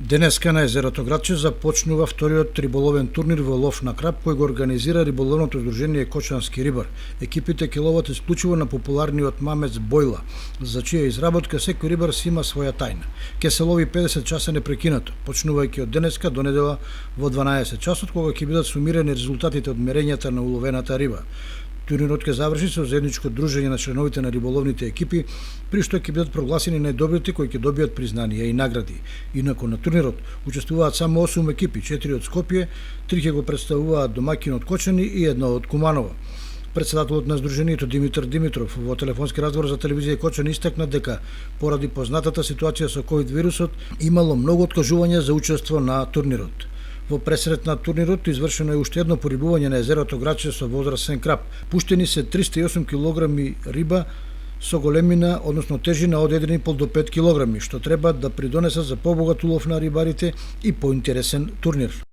Денеска на езерото Градче започнува вториот риболовен турнир во лов на краб кој го организира риболовното здружение Кочански рибар. Екипите ќе ловат исклучиво на популарниот мамец бојла, за чија изработка секој рибар си има своја тајна. Ке се лови 50 часа непрекинато, почнувајќи од денеска до недела во 12 часот, кога ќе бидат сумирани резултатите од мерењата на уловената риба. Турнирот ќе заврши со заедничко дружење на членовите на риболовните екипи, при што ќе бидат прогласени најдобрите кои ќе добијат признанија и награди. Инаку на турнирот учествуваат само 8 екипи, 4 од Скопје, 3 ќе го представуваат домаќин од Кочани и една од Куманово. Председателот на Сдруженијето Димитар Димитров во телефонски разговор за телевизија Кочани истакна дека поради познатата ситуација со ковид вирусот имало многу откажувања за учество на турнирот. Во пресрет на турнирот извршено е уште едно порибување на езерото Градче со возрастен краб. Пуштени се 308 килограми риба со големина, односно тежина од 1,5 до 5 килограми, што треба да придонесат за побогат улов на рибарите и поинтересен турнир.